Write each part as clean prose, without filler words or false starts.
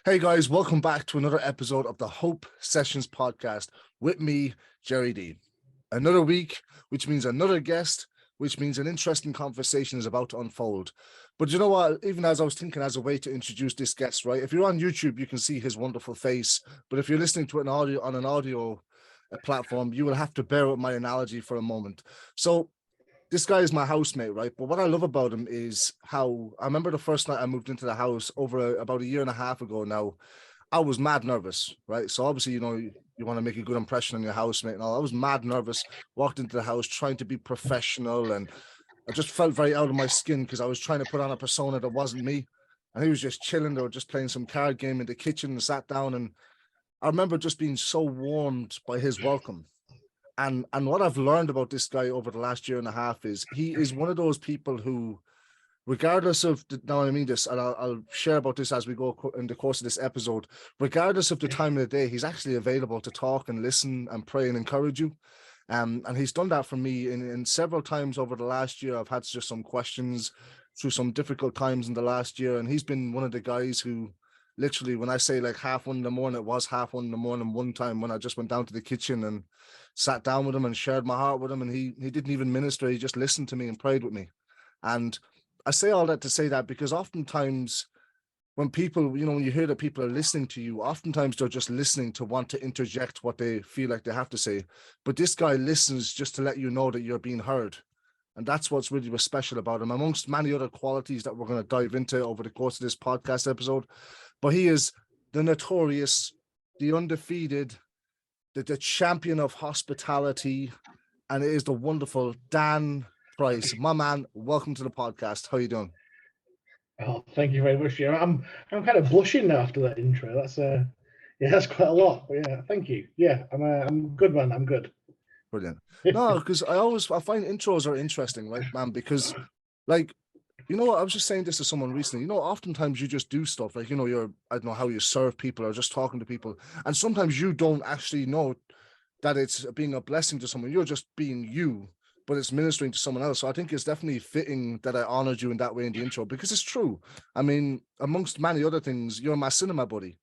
Hey guys, welcome back to another episode of the Hope Sessions podcast with me, Jerry D. Another week, which means another guest, which means an interesting conversation is about to unfold. But you know what? Even as I was thinking as a way to introduce this guest, right? If you're on YouTube, you can see his wonderful face. But if you're listening to it on an audio platform, you will have to bear with my analogy for a moment. So this guy is my housemate, right? But what I love about him is how I remember the first night I moved into the house about a year and a half ago now. I was mad nervous, right? So obviously, you want to make a good impression on your housemate and all. I was mad nervous, walked into the house trying to be professional, and I just felt very out of my skin because I was trying to put on a persona that wasn't me. And he was just chilling. They were just playing some card game in the kitchen and sat down. And I remember just being so warmed by his welcome. And what I've learned about this guy over the last year and a half is he is one of those people who, regardless of now I mean this, and I'll share about this as we go in the course of this episode, regardless of the time of the day, he's actually available to talk and listen and pray and encourage you. And he's done that for me in several times over the last year. I've had just some questions through some difficult times in the last year, and he's been one of the guys who literally, when I say like 1:30 it was 1:30 one time when I just went down to the kitchen and sat down with him and shared my heart with him, and he didn't even minister, he just listened to me and prayed with me. And I say all that to say that because oftentimes when people, when you hear that people are listening to you, oftentimes they're just listening to want to interject what they feel like they have to say. But this guy listens just to let you know that you're being heard. And that's what's really special about him, amongst many other qualities that we're going to dive into over the course of this podcast episode. But he is the notorious, the undefeated, the champion of hospitality, and it is the wonderful Dan Price. My man, welcome to the podcast. How are you doing? Oh, thank you very much. I'm kind of blushing now after that intro. That's quite a lot. But yeah, thank you. Yeah, I'm good, man. I'm good. Brilliant. No, because I find intros are interesting, right, man? Because like, I was just saying this to someone recently. Oftentimes you just do stuff like, I don't know how you serve people or just talking to people, and sometimes you don't actually know that it's being a blessing to someone. You're just being you, but it's ministering to someone else. So I think it's definitely fitting that I honored you in that way in the intro, because it's true. I mean, amongst many other things, you're my cinema buddy.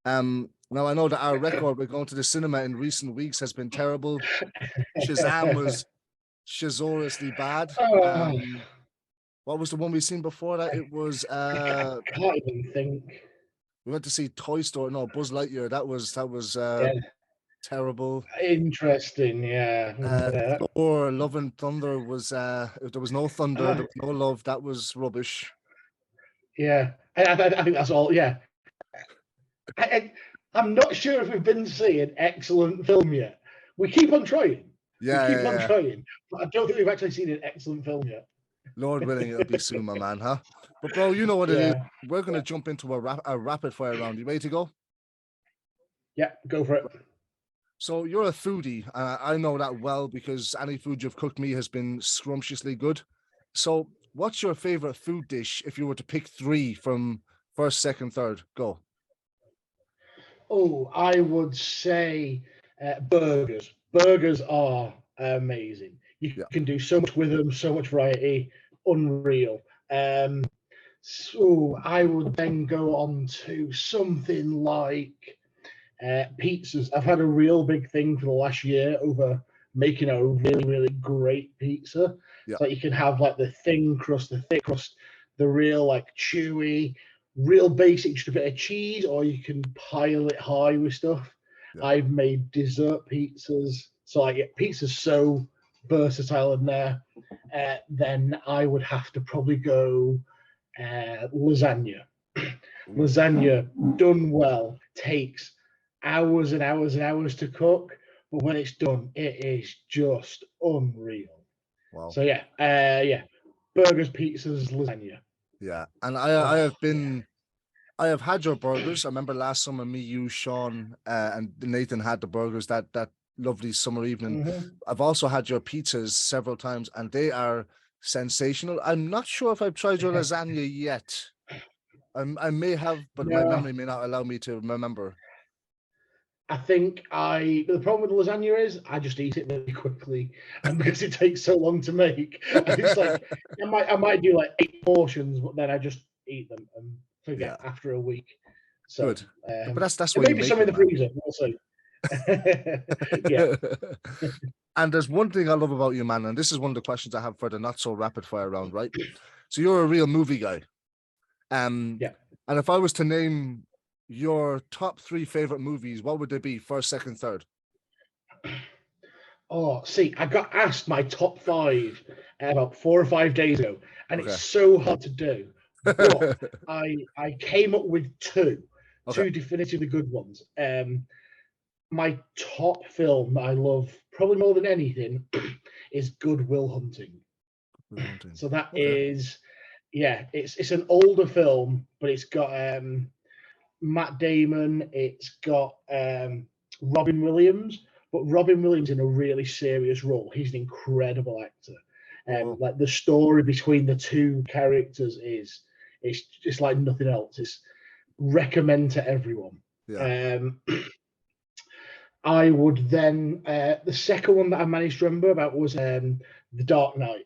Now I know that our record with going to the cinema in recent weeks has been terrible. Shazam was shazorously bad. What was the one we seen before that? It was I can't even think. we went to see Toy Story. No, Buzz Lightyear. That was terrible. Interesting. Yeah. Thor, Love and Thunder was if there was no thunder, there was no love. That was rubbish. Yeah, I think that's all. Yeah, I'm not sure if we've been to see an excellent film yet. We keep on trying. Trying, but I don't think we've actually seen an excellent film yet. Lord willing, it'll be soon, my man, huh? But bro, you know what it is. We're gonna jump into a rapid fire round. You ready to go? Yeah, go for it. So you're a foodie. I know that well because any food you've cooked me has been scrumptiously good. So what's your favorite food dish if you were to pick three from first, second, third? Go. Oh, I would say burgers. Burgers are amazing. You can do so much with them, so much variety, unreal. So I would then go on to something like pizzas. I've had a real big thing for the last year over making a really, really great pizza. Yeah. So you can have like the thin crust, the thick crust, the real like chewy, real basic, just a bit of cheese, or you can pile it high with stuff. Yeah. I've made dessert pizzas. So like pizza's so versatile in there. Then I would have to probably go lasagna. Lasagna done well takes hours and hours and hours to cook, but when it's done, it is just unreal. Wow. So yeah, burgers, pizzas, lasagna. Yeah, and I have had your burgers. I remember last summer, me, you, Sean, and Nathan had the burgers that lovely summer evening. Mm-hmm. I've also had your pizzas several times, and they are sensational. I'm not sure if I've tried your lasagna yet. I may have, but my memory may not allow me to remember. I think the problem with lasagna is I just eat it really quickly, and because it takes so long to make, it's like I might do like 8 portions, but then I just eat them and forget after a week. So, Good. But that's why maybe some in the freezer. We'll see. Yeah. And there's one thing I love about you, man, and this is one of the questions I have for the not so rapid fire round, right? So you're a real movie guy. Yeah. And if I was to name your top 3 favorite movies, what would they be? First, second, third? Oh, see, I got asked my top 5 about 4 or 5 days ago, and Okay. it's so hard to do. But I came up with two definitively good ones. My top film that I love probably more than anything is Good Will Hunting. So that is, it's an older film, but it's got Matt Damon, it's got Robin Williams, but Robin Williams in a really serious role. He's an incredible actor. Like the story between the two characters it's just like nothing else. It's recommend to everyone. Yeah. I would then the second one that I managed to remember about was The Dark Knight.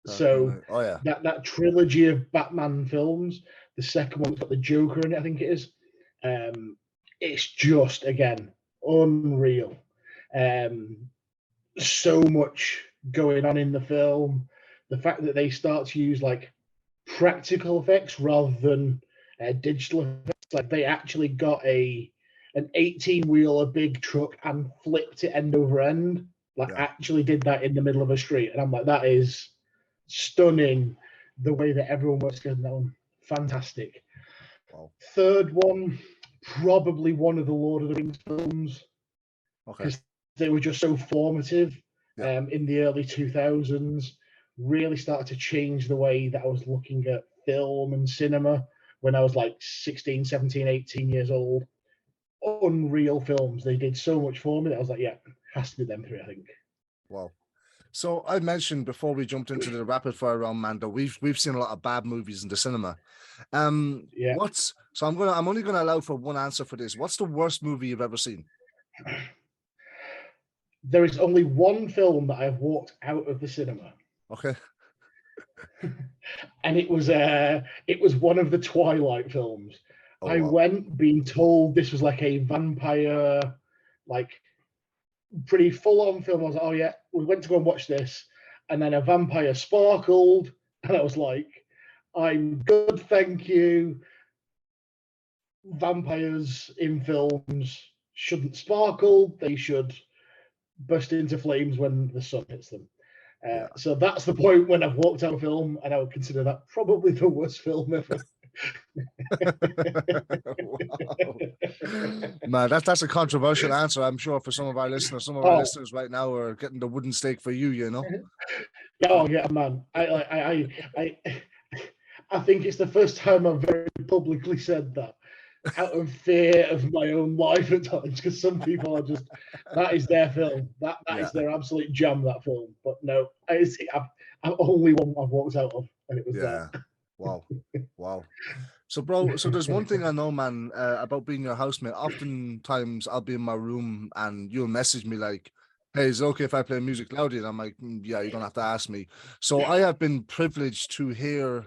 So that trilogy of Batman films, the second one's got the Joker in it, I think it is. It's just again unreal. So much going on in the film. The fact that they start to use like practical effects rather than digital effects, like they actually got an 18-wheeler big truck and flipped it end over end. Like actually did that in the middle of a street, and I'm like, that is stunning. The way that everyone works together in that one, fantastic. Wow. Third one, probably one of the Lord of the Rings films, because they were just so formative in the early 2000s. Really started to change the way that I was looking at film and cinema when I was like 16, 17, 18 years old. Unreal films. They did so much for me that I was like, yeah, has to be them three, I think. Wow. So I mentioned before we jumped into the rapid fire round, man, that we've seen a lot of bad movies in the cinema. I'm only gonna allow for one answer for this. What's the worst movie you've ever seen? There is only one film that I've walked out of the cinema. Okay. And it was one of the Twilight films. I went being told this was like a vampire, like pretty full-on film. I was like, oh yeah, we went to go and watch this, and then a vampire sparkled, and I was like, I'm good, thank you. Vampires in films shouldn't sparkle; they should burst into flames when the sun hits them. So that's the point when I've walked out of film, and I would consider that probably the worst film ever. Man, that's a controversial answer, I'm sure, for some of our listeners. Some of our listeners right now are getting the wooden stake for you, you know. Oh yeah, man. I think it's the first time I've very publicly said that, out of fear of my own life at times, because some people are just, that is their film. That is their absolute jam, that film. But no, I've only one I've walked out of, and it was that. Wow. So, bro, so there's one thing I know, man, about being your housemate. Oftentimes I'll be in my room and you'll message me like, hey, is it okay if I play music loudly? And I'm like, yeah, you don't have to ask me. So I have been privileged to hear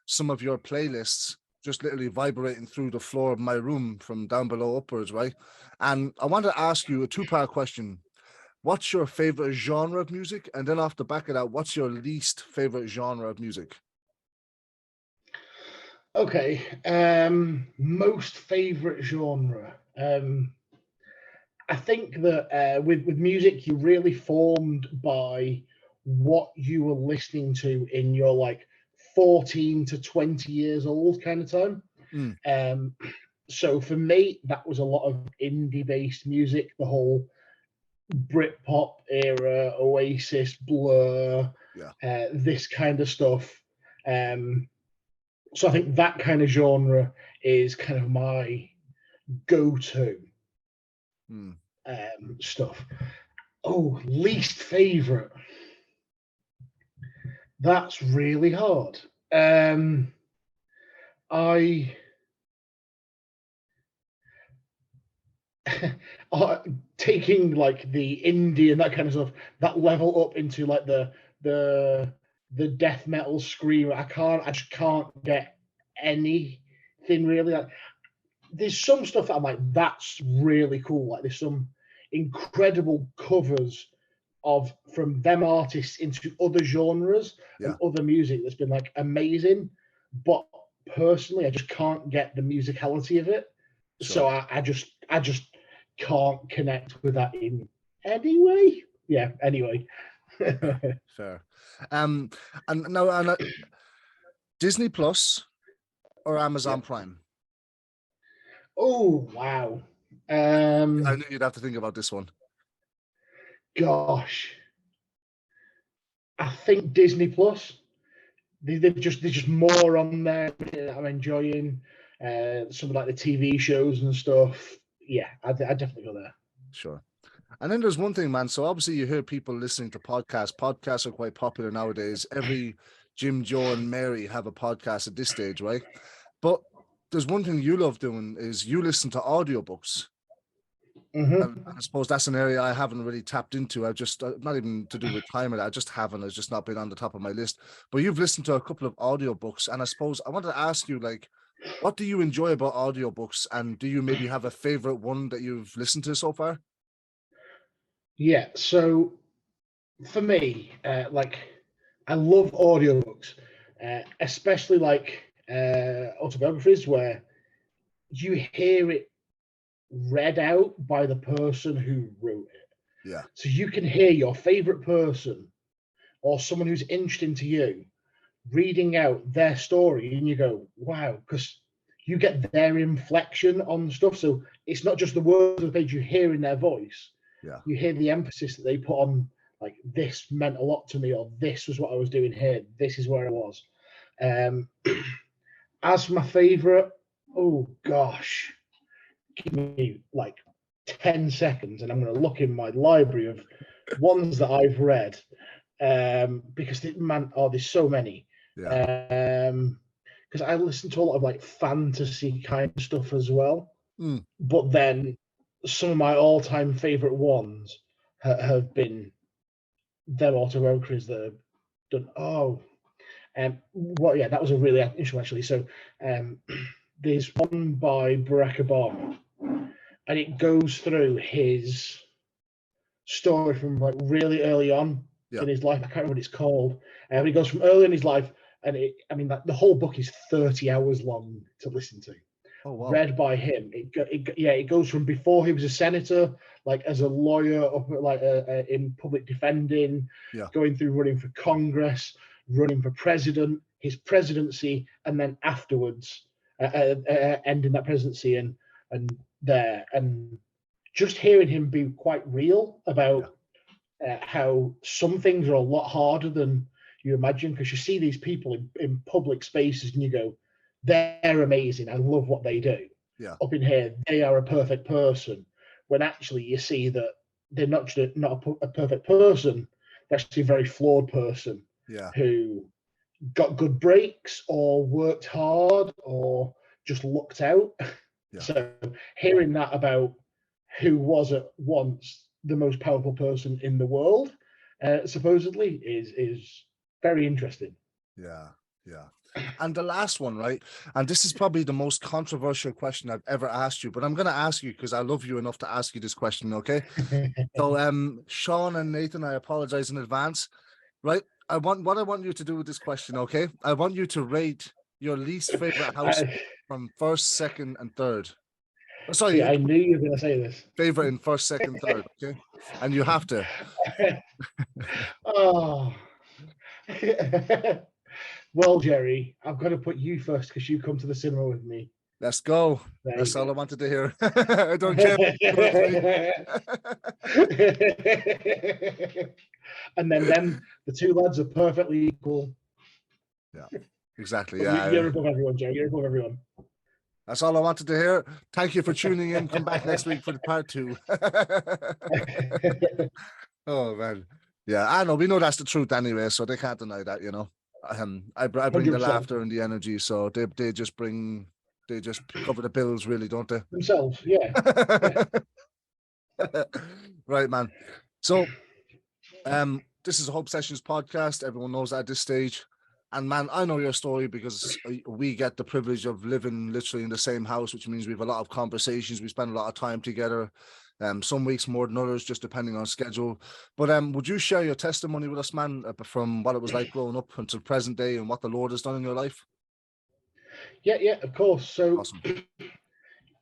some of your playlists just literally vibrating through the floor of my room from down below upwards, right? And I want to ask you a two-part question. What's your favorite genre of music? And then off the back of that, what's your least favorite genre of music? Okay. Most favorite genre. I think that with music, you're really formed by what you were listening to in your like 14 to 20 years old kind of time. So for me, that was a lot of indie-based music, the whole Britpop era, Oasis, Blur, this kind of stuff. So I think that kind of genre is kind of my go-to stuff. Oh, least favorite. That's really hard. Taking like the indie and that kind of stuff, that level up into like the death metal scream. I just can't get anything really. Like, there's some stuff that I'm like, that's really cool. Like there's some incredible covers from them artists into other genres and other music that's been like amazing. But personally, I just can't get the musicality of it. Sure. So I just can't connect with that in any way. Yeah, anyway. Fair. And now Disney Plus or Amazon Prime? Oh wow. I knew you'd have to think about this one. Gosh. I think Disney Plus. They're just more on there that I'm enjoying. Some of like the TV shows and stuff. Yeah, I'd definitely go there. Sure. And then there's one thing, man. So obviously you hear people listening to podcasts. Podcasts are quite popular nowadays. Every Jim, Joe, and Mary have a podcast at this stage, right? But there's one thing you love doing is you listen to audiobooks. Mm-hmm. I suppose that's an area I haven't really tapped into. I've just not even to do with time. I just haven't. It's just not been on the top of my list. But you've listened to a couple of audiobooks, and I suppose I wanted to ask you, like, what do you enjoy about audiobooks, and do you maybe have a favorite one that you've listened to so far? Yeah. So for me, like, I love audiobooks, especially like autobiographies where you hear it read out by the person who wrote it. Yeah. So you can hear your favorite person or someone who's interesting to you reading out their story, and you go, wow, because you get their inflection on stuff. So it's not just the words of the page, you hear in their voice. Yeah. You hear the emphasis that they put on, like, this meant a lot to me, or this was what I was doing here, this is where I was. As my favorite, oh gosh, give me like 10 seconds and I'm going to look in my library of ones that I've read, because there's so many. Yeah. Because I listen to a lot of like fantasy kind of stuff as well. But then some of my all-time favorite ones have been them autobiographies that have done. That was a really interesting actually. So there's one by Barack Obama, and it goes through his story from like really early on in his life. I can't remember what it's called. But it goes from early in his life, and the whole book is 30 hours long to listen to. Oh, wow. Read by him. It goes from before he was a senator, like as a lawyer, up like in public defending, going through running for Congress, running for president, his presidency, and then afterwards ending that presidency and just hearing him be quite real about how some things are a lot harder than you imagine, because you see these people in public spaces and you go, they're amazing, I love what they do. Up in here, they are a perfect person, when actually you see that they're not a perfect person, they're actually a very flawed person who got good breaks or worked hard or just lucked out. So hearing that about who was at once the most powerful person in the world, supposedly, is very interesting. Yeah. And the last one, right? And this is probably the most controversial question I've ever asked you, but I'm going to ask you because I love you enough to ask you this question, okay? So, Sean and Nathan, I apologize in advance, right? What I want you to do with this question, okay? I want you to rate your least favorite house from first, second, and third. Sorry, see, I knew you were going to say this. Favorite in first, second, third, okay? And you have to. Oh. Well, Jerry, I've got to put you first because you come to the cinema with me. Let's go. That's all I wanted to hear. I don't care. And then the two lads are perfectly equal. Yeah, exactly. You're above everyone, Jerry. You're above everyone. That's all I wanted to hear. Thank you for tuning in. Come back next week for the part 2. Oh, man. Yeah, I know. We know that's the truth anyway, so they can't deny that, you know. I bring 100%. The laughter and the energy, so they just cover the bills, really, don't they? Themselves, yeah. Right, man. So, this is a Hope Sessions podcast. Everyone knows that at this stage. And man, I know your story because we get the privilege of living literally in the same house, which means we have a lot of conversations. We spend a lot of time together. Some weeks more than others, just depending on schedule. But would you share your testimony with us, man, from what it was like growing up until present day and what the Lord has done in your life? Yeah, of course. So Awesome.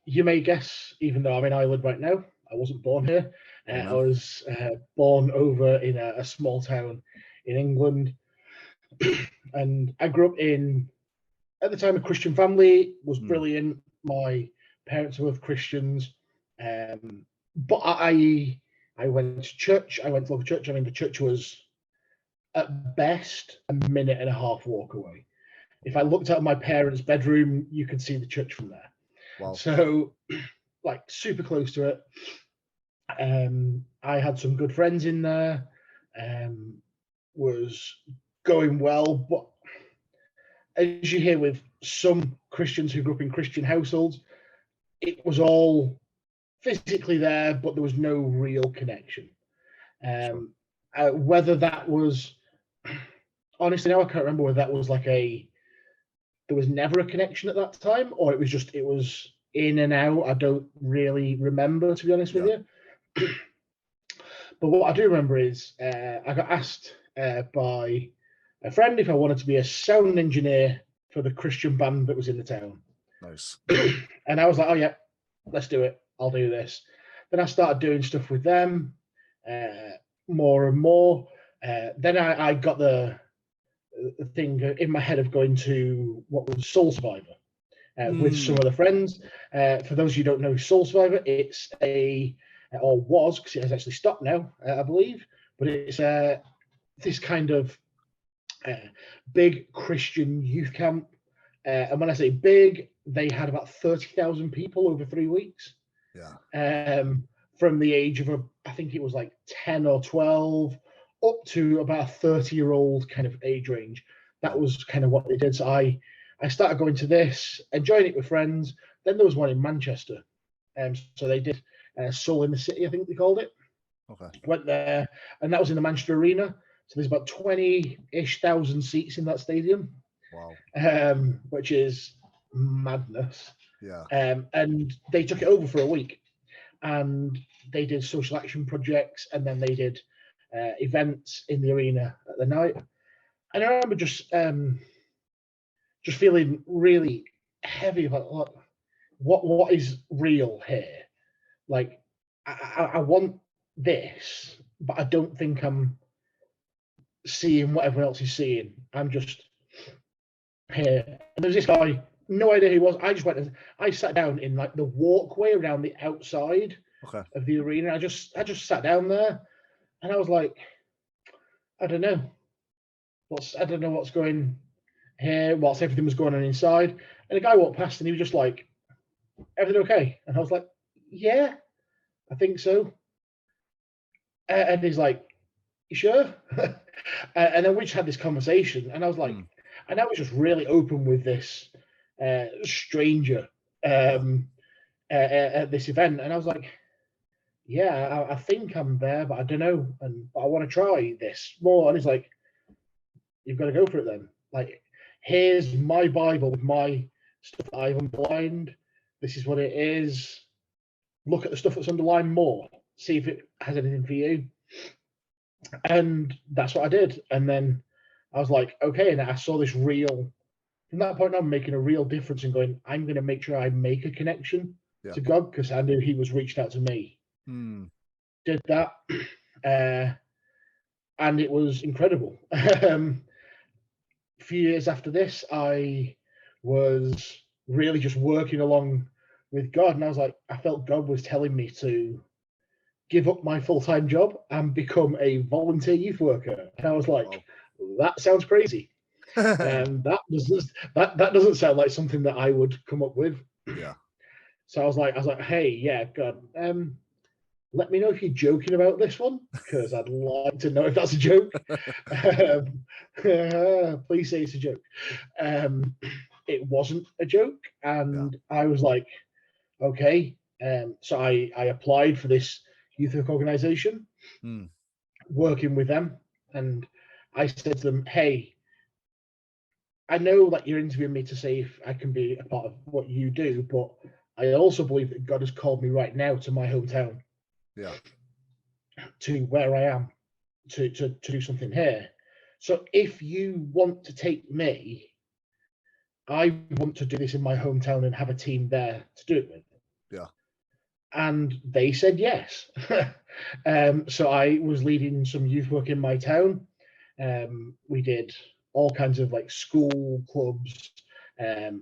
you may guess, even though I'm in Ireland right now, I wasn't born here. I was born over in a small town in England. And I grew up in, at the time, a Christian family. Was brilliant. My parents were both Christians. But I went to church. I went to local church. I mean, the church was at best a minute and a half walk away. If I looked out of my parents' bedroom, you could see the church from there. Wow. So, like, super close to it. I had some good friends in there. Was going well, but as you hear with some Christians who grew up in Christian households, it was all physically there, but there was no real connection. Whether that was, honestly, now I can't remember whether that was like there was never a connection at that time, or it was in and out. I don't really remember, to be honest with you. But what I do remember is I got asked by a friend if I wanted to be a sound engineer for the Christian band that was in the town. Nice. And I was like, oh yeah, let's do it. I'll do this. Then I started doing stuff with them more and more. Then I got the thing in my head of going to what was Soul Survivor with some other friends. For those of you who don't know Soul Survivor, it's or was, because it has actually stopped now, I believe, but it's this kind of big Christian youth camp. And when I say big, they had about 30,000 people over 3 weeks. Yeah. From the age of, I think it was like 10 or 12, up to about a 30-year-old kind of age range. That was kind of what they did. So I started going to this, enjoying it with friends. Then there was one in Manchester. So they did Soul in the City, I think they called it. Okay. Went there, and that was in the Manchester Arena. So there's about 20-ish thousand seats in that stadium. Wow. Which is madness. Yeah. And they took it over for a week, and they did social action projects, and then they did events in the arena at the night. And I remember just feeling really heavy about what is real here. Like, I want this, but I don't think I'm seeing what everyone else is seeing. I'm just here. And there's this guy, no idea who he was. I just went and I sat down in like the walkway around the outside of the arena. I just sat down there, and I was like, I don't know what's going here, whilst everything was going on inside. And a guy walked past, and he was just like, everything okay? And I was like, yeah, I think so. And he's like, you sure? And then we just had this conversation, and I was like, and I was just really open with this stranger at this event, and I was like, yeah, I think I'm there, but I don't know, but I want to try this more. And he's like, you've got to go for it then. Like, here's my Bible with my stuff that I've underlined. This is what it is. Look at the stuff that's underlined more. See if it has anything for you. And that's what I did. And then I was like, okay. And I saw this real, from that point on, making a real difference and going, I'm going to make sure I make a connection to God, because I knew he was reaching out to me. Did that. And it was incredible. A few years after this, I was really just working along with God. And I was like, I felt God was telling me to give up my full-time job and become a volunteer youth worker. And I was like, that sounds crazy. And that doesn't sound like something that I would come up with. Yeah. So I was like, hey, yeah, God, let me know if you're joking about this one, because I'd like to know if that's a joke. Please say it's a joke. It wasn't a joke, and I was like, okay. So I applied for this youth work organization, working with them, and I said to them, hey, I know that you're interviewing me to see if I can be a part of what you do, but I also believe that God has called me right now to my hometown. Yeah. To where I am, to do something here. So if you want to take me, I want to do this in my hometown and have a team there to do it with. Yeah. And they said yes. So I was leading some youth work in my town. We did all kinds of like school clubs,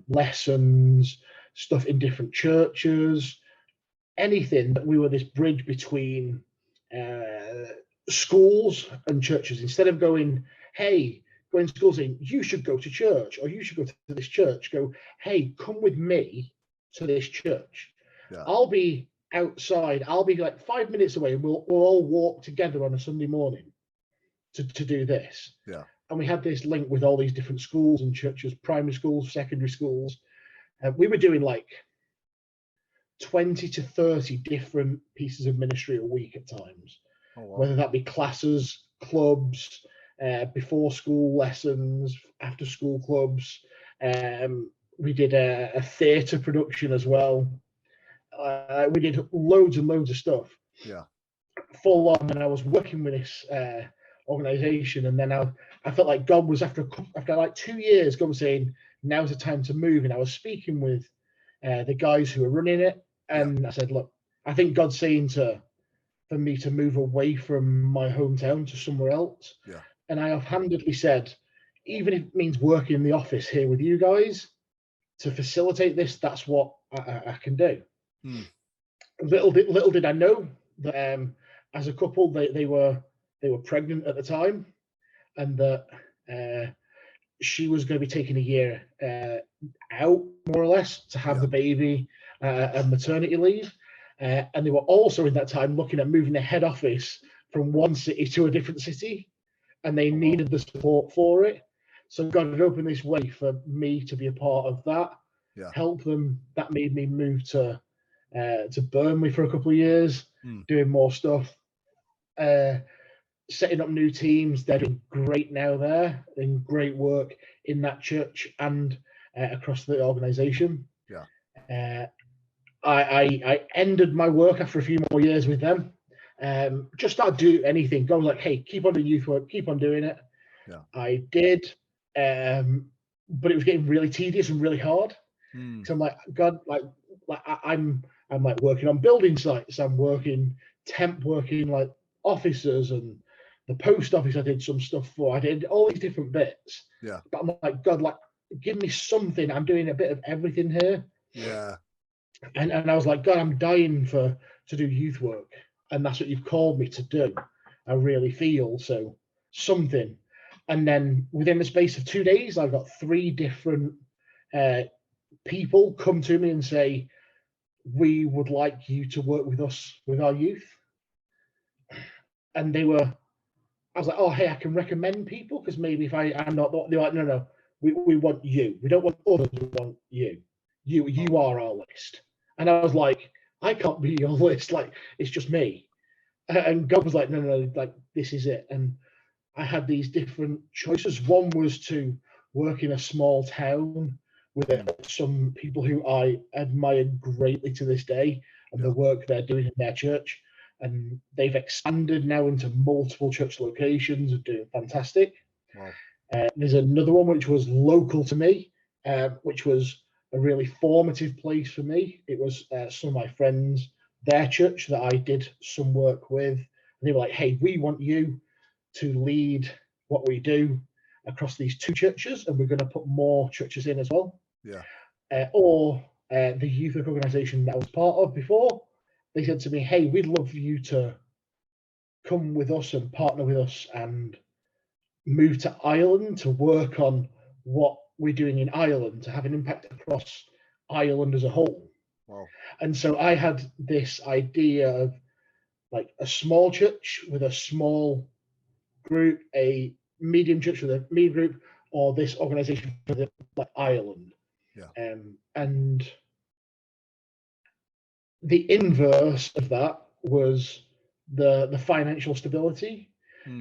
lessons, stuff in different churches, anything. But we were this bridge between schools and churches. Instead of going, hey, going to school saying, you should go to church or you should go to this church, go, hey, come with me to this church. Yeah. I'll be outside. I'll be like 5 minutes away. We'll all walk together on a Sunday morning to do this. Yeah. And we had this link with all these different schools and churches, primary schools, secondary schools. We were doing like 20 to 30 different pieces of ministry a week at times. Oh, wow. Whether that be classes, clubs, before school lessons, after school clubs. We did a theatre production as well. We did loads and loads of stuff. Yeah. Full on, and I was working with this organization, and then I felt like God was after like 2 years, God was saying, now's the time to move. And I was speaking with the guys who were running it, and I said, look, I think God's saying for me to move away from my hometown to somewhere else. Yeah. And I offhandedly said, even if it means working in the office here with you guys to facilitate this, that's what I can do. Little did I know that as a couple, they were pregnant at the time, and that she was going to be taking a year out, more or less, to have the baby and maternity leave. And they were also in that time looking at moving their head office from one city to a different city, and they needed the support for it. So God had opened this way for me to be a part of that, help them. That made me move to Burnley for a couple of years, doing more stuff, setting up new teams. They're doing great now there, doing great work in that church and across the organisation. I ended my work after a few more years with them. Just not do anything. God was like, hey, keep on doing youth work, keep on doing it. I did, but it was getting really tedious and really hard. So I'm like, God, like I'm like working on building sites. I'm working temp working like officers, and the post office I did some stuff for. I did all these different bits. But I'm like, God, like, give me something. I'm doing a bit of everything here. And I was like, God, I'm dying to do youth work, and that's what you've called me to do. I really feel so, something. And then within the space of 2 days, I got 3 different people come to me and say, we would like you to work with us with our youth. And I was like, oh, hey, I can recommend people, because maybe if I'm not, they're like, no, we want you. We don't want others, we want you. You are our list. And I was like, I can't be your list. Like, it's just me. And God was like, no, like, this is it. And I had these different choices. One was to work in a small town with some people who I admire greatly to this day, and the work they're doing in their church. And they've expanded now into multiple church locations and doing fantastic. There's another one which was local to me, which was a really formative place for me. It was some of my friends, their church that I did some work with. And they were like, hey, we want you to lead what we do across these 2 churches, and we're going to put more churches in as well. Or the youth organisation that I was part of before, they said to me, hey, we'd love you to come with us and partner with us and move to Ireland to work on what we're doing in Ireland, to have an impact across Ireland as a whole. And so I had this idea of like a small church with a small group, a medium church with a medium group, or this organisation for the like Ireland. And the inverse of that was the financial stability.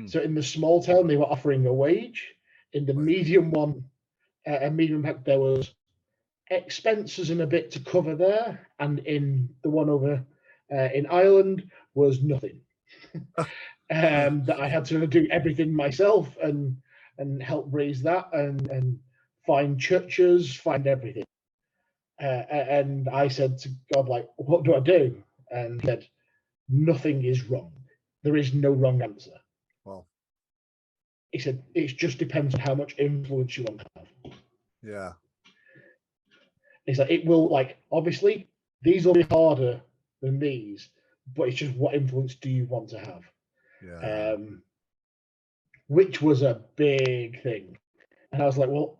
So in the small town, they were offering a wage. In the medium one, a medium impact, there was expenses and a bit to cover there, and in the one over in Ireland was nothing. That I had to do everything myself and help raise that and find churches, find everything. And I said to God, like, what do I do? And he said, nothing is wrong. There is no wrong answer. Wow. He said, it just depends on how much influence you want to have. Yeah. He's like, it will, like, obviously, these will be harder than these, but it's just what influence do you want to have? Yeah. Which was a big thing. And I was like, well,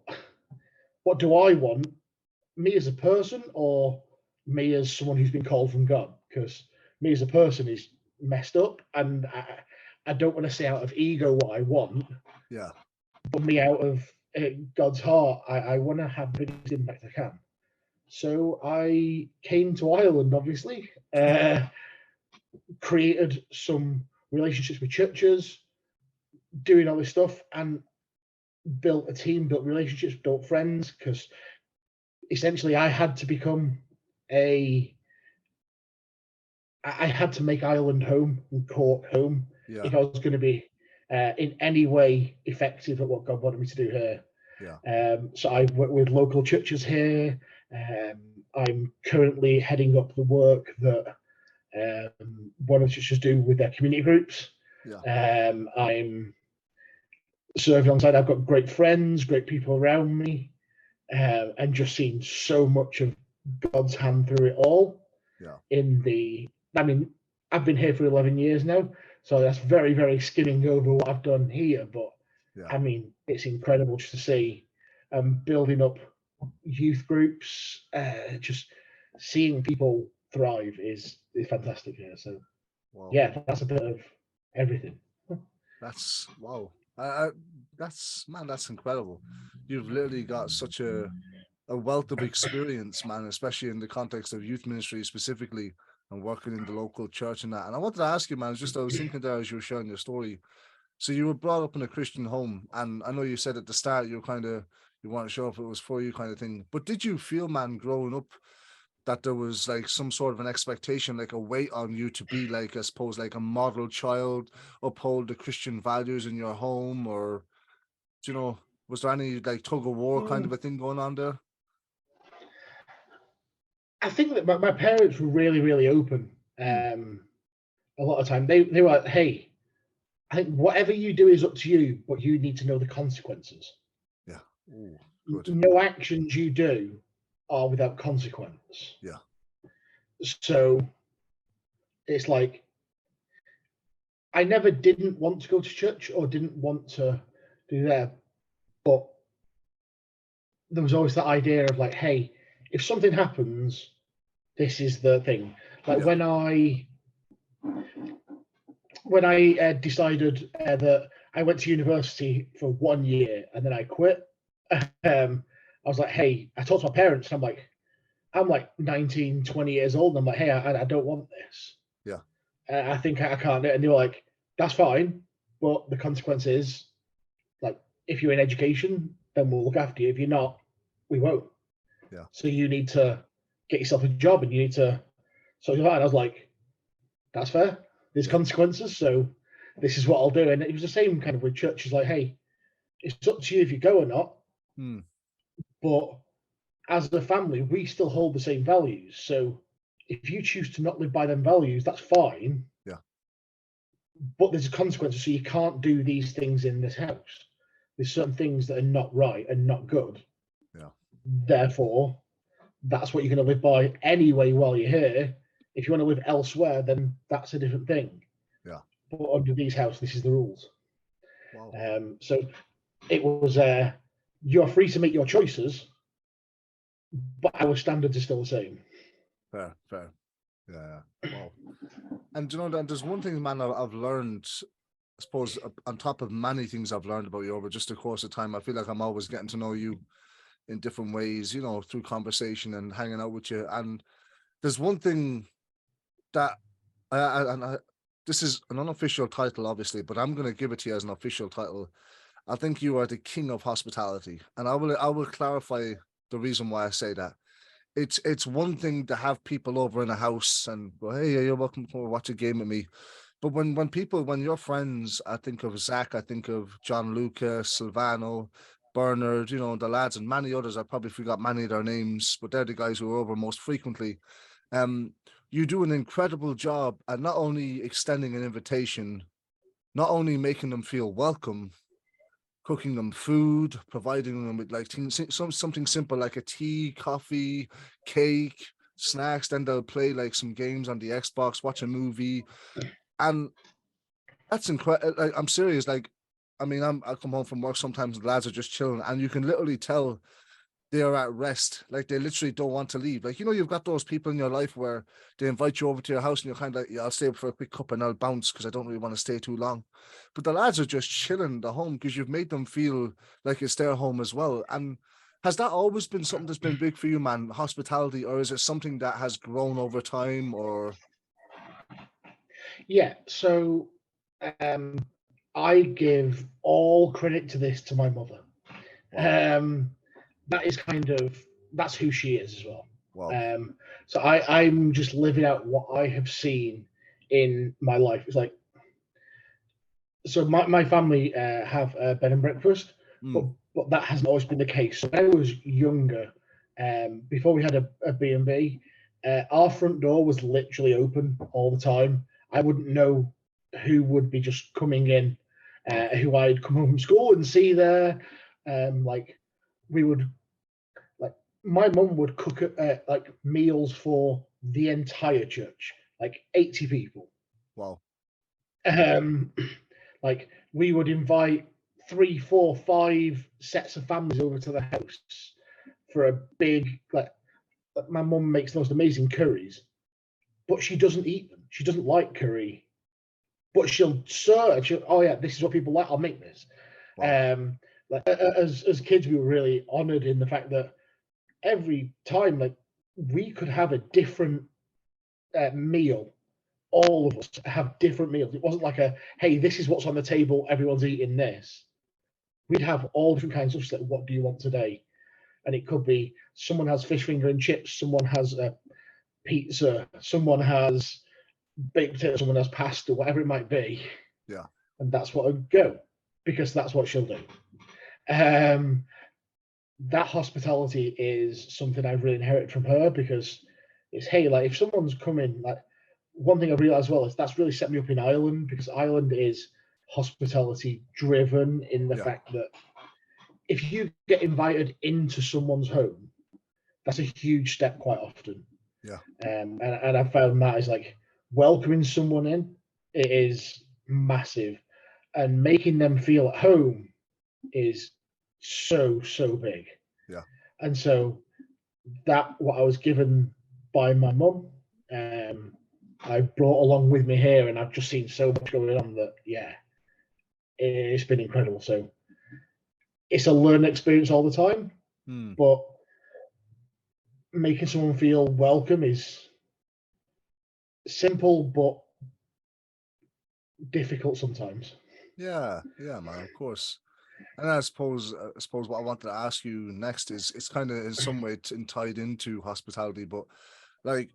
what do I want? Me as a person or me as someone who's been called from God? Because me as a person is messed up, and I don't want to say out of ego what I want. Yeah. But me out of God's heart, I want to have the biggest impact I can. So I came to Ireland, obviously, created some relationships with churches, doing all this stuff, and built a team, built relationships, built friends, because essentially I had to make Ireland home and Cork home if I was going to be in any way effective at what God wanted me to do here. So I work with local churches here. I'm currently heading up the work that one of the churches do with their community groups. I'm serving alongside. I've got great friends, great people around me, and just seen so much of God's hand through it all. I've been here for 11 years now, so that's very, very skimming over what I've done here. But I mean, it's incredible just to see building up youth groups, just seeing people thrive is fantastic here. So, yeah, that's a bit of everything. That's wow. That's incredible. You've literally got such a wealth of experience, man, especially in the context of youth ministry specifically and working in the local church and that. And I wanted to ask you, man, I was thinking there as you were sharing your story. So you were brought up in a Christian home, and I know you said at the start you weren't sure if it was for you kind of thing. But did you feel, man, growing up that there was like some sort of an expectation, like a weight on you to be like, I suppose, like a model child, uphold the Christian values in your home, or was there any like tug of war kind of a thing going on there? I think that my parents were really, really open. A lot of time they were like, hey, I think whatever you do is up to you, but you need to know the consequences. Yeah. Ooh, good. No actions you do are without consequence. Yeah. So it's like I never didn't want to go to church or didn't want to do that, but there was always that idea of like, hey, if something happens, this is the thing. Like when I decided that I went to university for 1 year and then I quit, I was like, hey, I talked to my parents. I'm like 19, 20 years old. And I'm like, hey, I don't want this. Yeah. I think I can't do it. And they were like, that's fine. But the consequence is, like, if you're in education, then we'll look after you. If you're not, we won't. Yeah. So you need to get yourself a job and you need to. So I was like, that's fair. There's consequences. So this is what I'll do. And it was the same kind of with churches, like, hey, it's up to you if you go or not. But as a family, we still hold the same values. So if you choose to not live by them values, that's fine. Yeah. But there's consequences. So you can't do these things in this house. There's certain things that are not right and not good. Yeah. Therefore, that's what you're going to live by anyway while you're here. If you want to live elsewhere, then that's a different thing. Yeah. But under these houses, this is the rules. Wow. So it was, you're free to make your choices, but our standards are still the same. Fair. Yeah. Wow. And there's one thing, man, I've learned, I suppose, on top of many things I've learned about you over just the course of time. I feel like I'm always getting to know you in different ways, through conversation and hanging out with you. And there's one thing that this is an unofficial title, obviously, but I'm going to give it to you as an official title. I think you are the king of hospitality, and I will clarify the reason why I say that. It's one thing to have people over in a house and go, hey, you're welcome to come over, watch a game with me. But when your friends, I think of Zach, I think of John Luca, Silvano, Bernard, the lads and many others. I probably forgot many of their names, but they're the guys who are over most frequently. Um, you do an incredible job at not only extending an invitation, not only making them feel welcome, cooking them food, providing them with like something simple like a tea, coffee, cake, snacks. Then they'll play like some games on the Xbox, watch a movie, and that's incredible. Like, I'm serious. Like, I mean, I come home from work sometimes. The lads are just chilling, and you can literally tell they are at rest. Like they literally don't want to leave. Like, you've got those people in your life where they invite you over to your house and you're kind of like, yeah, I'll stay up for a quick cup and I'll bounce because I don't really want to stay too long. But the lads are just chilling at home because you've made them feel like it's their home as well. And has that always been something that's been big for you, man, hospitality, or is it something that has grown over time? Or Yeah, so um, I give all credit to this to my mother. wow, That is that's who she is as well. wow, So I'm just living out what I have seen in my life. It's like, so my family have a bed and breakfast, but mm, but that hasn't always been the case. So when I was younger, before we had a B&B, our front door was literally open all the time. I wouldn't know who would be just coming in, wow, who I'd come home from school and see there. Like we would, like my mum would cook like meals for the entire church, like 80 people. wow, Um, like we would invite three, four, five sets of families over to the house for a big, like my mum makes the most amazing curries, but she doesn't eat them. She doesn't like curry, but she'll serve. Oh yeah, this is what people like. I'll make this. wow, Um, like as kids, we were really honoured in the fact that every time, like we could have a different meal. All of us have different meals. It wasn't like hey, this is what's on the table. Everyone's eating this. We'd have all different kinds of stuff. Like, what do you want today? And it could be someone has fish finger and chips, someone has a pizza, someone has baked potato, someone has pasta, whatever it might be. yeah, And that's what would go, because that's what she'll do. Um, that hospitality is something I've really inherited from her, because it's, hey, like if someone's coming, like one thing I realized as well is that's really set me up in Ireland, because Ireland is hospitality driven in the yeah, fact that if you get invited into someone's home, that's a huge step quite often. yeah, And I found that is like welcoming someone in, it is massive, and making them feel at home is so big. yeah. And so that what I was given by my mum, I brought along with me here, and I've just seen so much going on that it's been incredible. So it's a learning experience all the time, Hmm. but making someone feel welcome is simple but difficult sometimes. Yeah, yeah, man, of course. And I suppose what I wanted to ask you next is it's kind of in some way tied into hospitality, but like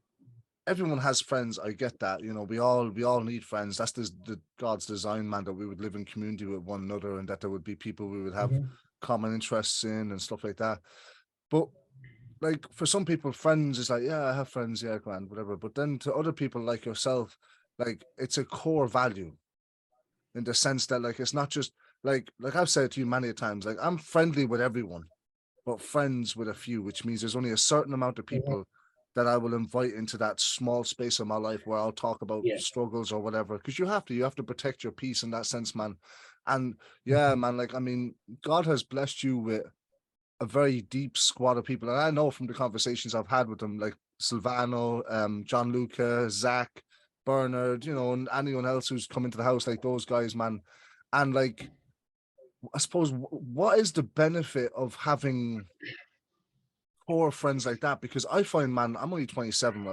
everyone has friends. I get that. We all need friends. That's the God's design, man, that we would live in community with one another and that there would be people we would have Mhm. common interests in and stuff like that. But like for some people, friends is like, yeah, I have friends, yeah, grand, whatever. But then to other people like yourself, like it's a core value in the sense that like it's not just like I've said to you many times, like I'm friendly with everyone, but friends with a few, which means there's only a certain amount of Mhm. people that I will invite into that small space of my life where I'll talk about Yeah. struggles or whatever. Because you have to protect your peace in that sense, man. And yeah, Mhm. man, like I mean, God has blessed you with a very deep squad of people. And I know from the conversations I've had with them, like Silvano, John Luca, Zach, Bernard, and anyone else who's come into the house, like those guys, man. And like, I suppose, what is the benefit of having core friends like that? Because I find, man, I'm only 27,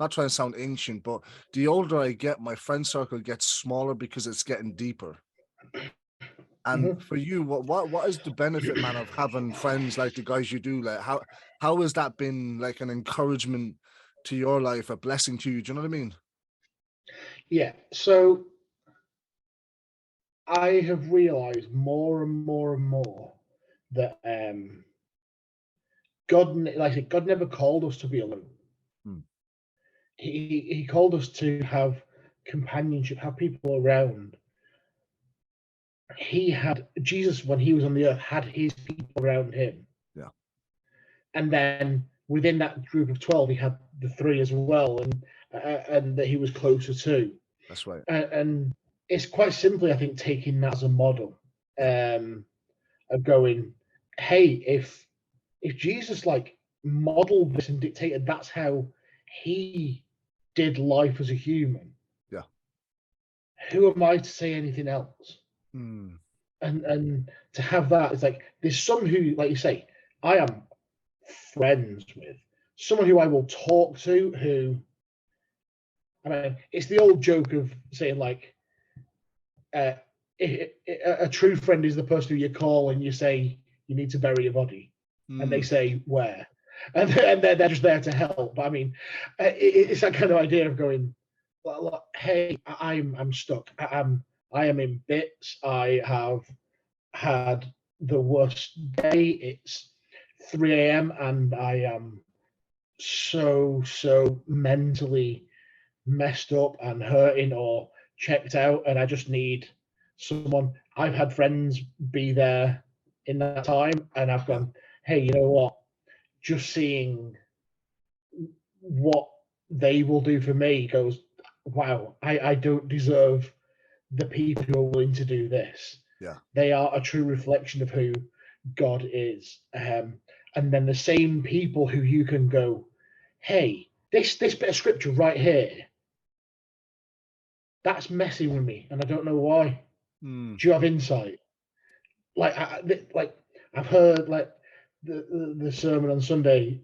not trying to sound ancient, but the older I get, my friend circle gets smaller because it's getting deeper. And for you, what is the benefit, man, of having friends like the guys you do? Like, how has that been like an encouragement to your life, a blessing to you? Do you know what I mean? Yeah. So I have realized more and more and more that God, like I said, God never called us to be alone. Hmm. He called us to have companionship, have people around. He had Jesus when he was on the earth had his people around him, Yeah, and then within that group of 12, he had the three as well, and that he was closer to. that's right. And it's quite simply, I think, taking that as a model, Yeah. of going, hey, if Jesus like modeled this and dictated that's how he did life as a human, Yeah. who am I to say anything else? Hmm. And to have that, it's like there's some who, like you say, I am friends with, someone who I will talk to, who, I mean, it's the old joke of saying like, uh, a true friend is the person who you call and you say you need to bury your body, and they Hmm. say where, and they're just there to help. But I mean, it's that kind of idea of going, well, hey, I'm stuck. I am in bits. I have had the worst day. It's 3 a.m. and I am so mentally messed up and hurting or checked out, and I just need someone. I've had friends be there in that time, and I've Yeah. gone, hey, you know what? Just seeing what they will do for me goes, wow, I don't deserve the people who are willing to do this. Yeah. They are a true reflection of who God is. And then the same people who you can go, hey, this bit of scripture right here, that's messing with me, and I don't know why. Hmm. Do you have insight? Like I've heard like the sermon on Sunday.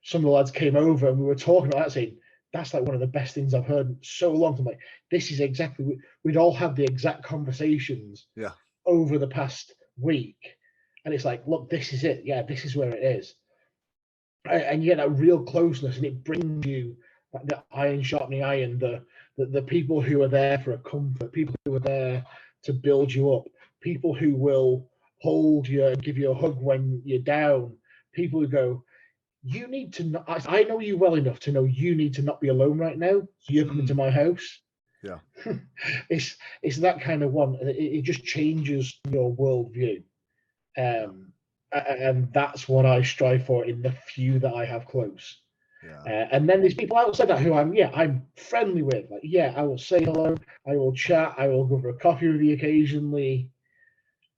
Some of the lads came over and we were talking about that, saying that's like one of the best things I've heard in so long. I'm like, this is exactly, we'd all had the exact conversations Yeah. over the past week, and it's like, look, this is it. Yeah, this is where it is, and you get that real closeness, and it brings you like the iron sharpening iron, the people who are there for a comfort, people who are there to build you up, people who will hold you and give you a hug when you're down, people who go, you need to not, I know you well enough to know you need to not be alone right now, so you're coming Hmm. to my house. Yeah. It's that kind of one. It just changes your worldview. Yeah. And that's what I strive for in the few that I have close. Yeah. And then there's people outside that who I'm friendly with. Like, yeah, I will say hello, I will chat, I will go for a coffee with you occasionally.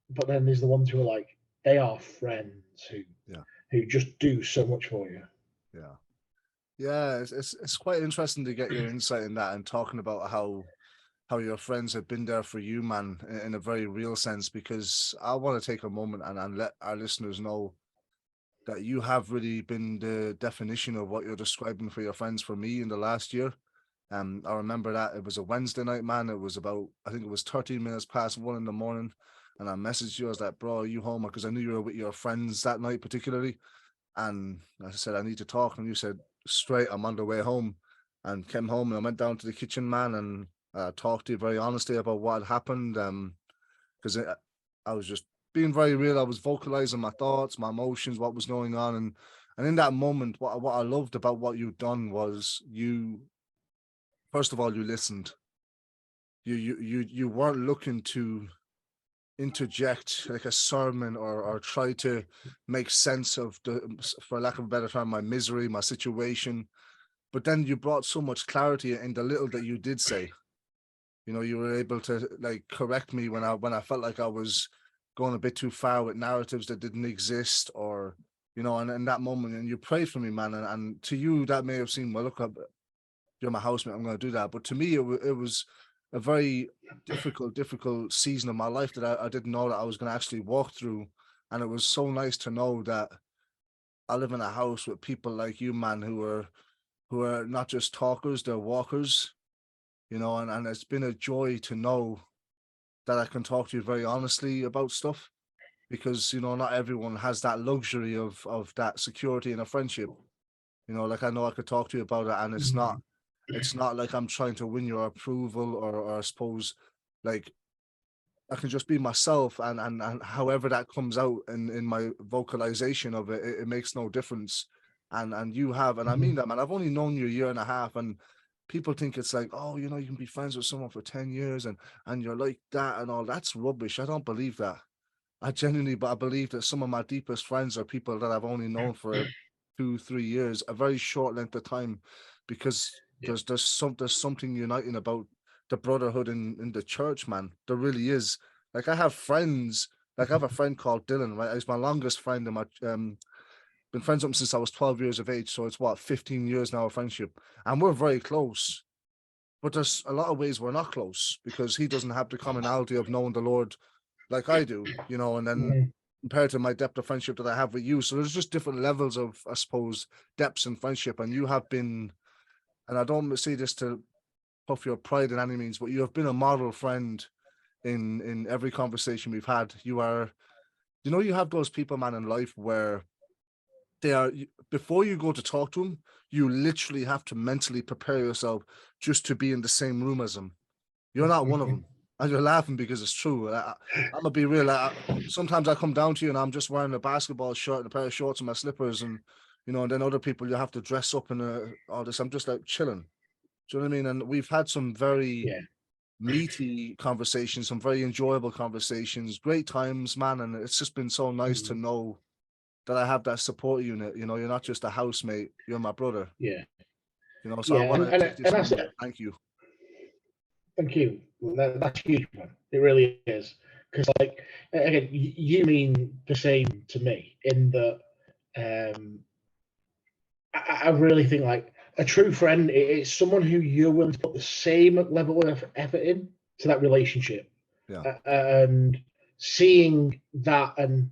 But then there's the ones who are like, they are friends Yeah. who just do so much for you. Yeah. Yeah. It's quite interesting to get your insight in that and talking about how your friends have been there for you, man, in a very real sense, because I want to take a moment and let our listeners know that you have really been the definition of what you're describing for your friends for me in the last year. I remember that it was a Wednesday night, man. It was about, I think it was 13 minutes past 1 in the morning. And I messaged you. I was like, bro, are you home? Because I knew you were with your friends that night, particularly. And I said, I need to talk. And you said, straight, I'm on the way home. And came home and I went down to the kitchen, man, and talked to you very honestly about what had happened. Because I was just being very real. I was vocalizing my thoughts, my emotions, what was going on. And in that moment, what I loved about what you'd done was you, first of all, you listened. You weren't looking to interject like a sermon or try to make sense of the, for lack of a better term, my misery, my situation. But then you brought so much clarity in the little that you did say. You know, you were able to like correct me when I felt like I was going a bit too far with narratives that didn't exist, or you know, and in that moment, and you prayed for me, man. And to you, that may have seemed, well, look, you're my housemate, I'm going to do that. But to me, it was a very difficult season of my life that I didn't know that I was going to actually walk through. And it was so nice to know that I live in a house with people like you, man, who are not just talkers, they're walkers, you know, and it's been a joy to know that I can talk to you very honestly about stuff, because not everyone has that luxury of that security in a friendship. Like I know I could talk to you about it, and it's not like I'm trying to win your approval, or I suppose, like, I can just be myself, and however that comes out in my vocalization of it, it makes no difference. And you have, and I mean that, man. I've only known you a year and a half, and people think it's like, oh, you can be friends with someone for 10 years and you're like that and all. That's rubbish. I don't believe that. I genuinely, but I believe that some of my deepest friends are people that I've only known for 2, 3 years, a very short length of time, because Yeah. there's something uniting about the brotherhood in the church, man. There really is. Like I have friends, like I have a friend called Dylan, right? He's my longest friend, and my been friends with him since I was 12 years of age. So it's what, 15 years now of friendship, and we're very close. But there's a lot of ways we're not close, because he doesn't have the commonality of knowing the Lord like I do, and then compared to my depth of friendship that I have with you. So there's just different levels of, I suppose, depths in friendship. And you have been, and I don't say this to puff your pride in any means, but you have been a model friend in every conversation we've had. You are, you have those people, man, in life where they are, before you go to talk to them, you literally have to mentally prepare yourself just to be in the same room as them. You're not one of them. And you're laughing because it's true. I'm gonna be real. Sometimes I come down to you and I'm just wearing a basketball shirt and a pair of shorts and my slippers, and and then other people, you have to dress up and all this. I'm just like chilling. Do you know what I mean? And we've had some very Yeah. meaty conversations, some very enjoyable conversations, great times, man. And it's just been so nice to know that I have that support unit. You're not just a housemate, you're my brother. Yeah. So I Yeah. want to take And this that's moment. it. Thank you. Thank you. That's huge, man. It really is. Because, like, again, you mean the same to me in that I really think, like, a true friend is someone who you're willing to put the same level of effort in to that relationship. Yeah. And seeing that, and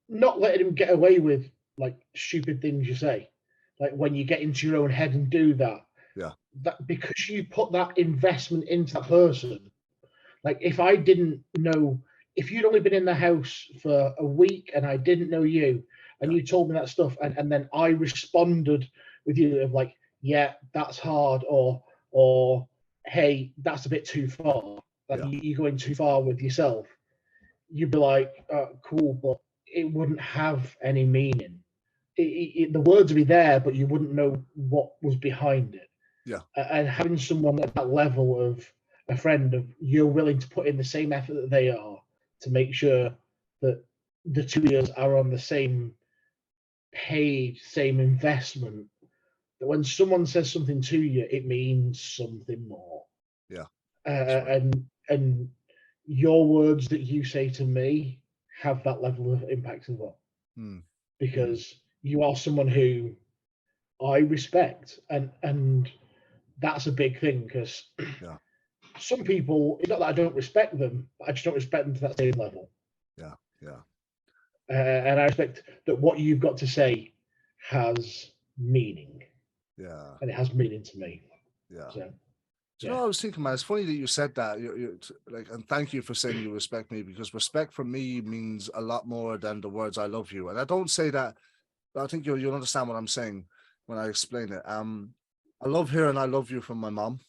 not letting him get away with, like, stupid things you say. Like, when you get into your own head and do that, Yeah. that because you put that investment into that person. Like, if I didn't know, if you'd only been in the house for a week and I didn't know you, and Yeah. you told me that stuff, and then I responded with you of like, yeah, that's hard, or hey, that's a bit too far. Like, Yeah. you're going too far with yourself. You'd be like, cool, but it wouldn't have any meaning. The words would be there, but you wouldn't know what was behind it. Yeah. And having someone at that level of a friend, of you're willing to put in the same effort that they are to make sure that the 2 years are on the same page, same investment, that when someone says something to you, it means something more. Yeah. Right. And your words that you say to me have that level of impact as well, because you are someone who I respect, and that's a big thing, because yeah. Some people, it's not that I don't respect them, I just don't respect them to that same level. Yeah. Yeah. And I respect that what you've got to say has meaning. Yeah. And it has meaning to me. Yeah. So, do you know what I was thinking, man? It's funny that you said that. You're like, and thank you for saying you respect me, because respect for me means a lot more than the words "I love you." And I don't say that. I think you'll understand what I'm saying when I explain it. I love hearing "I love you" from my mom,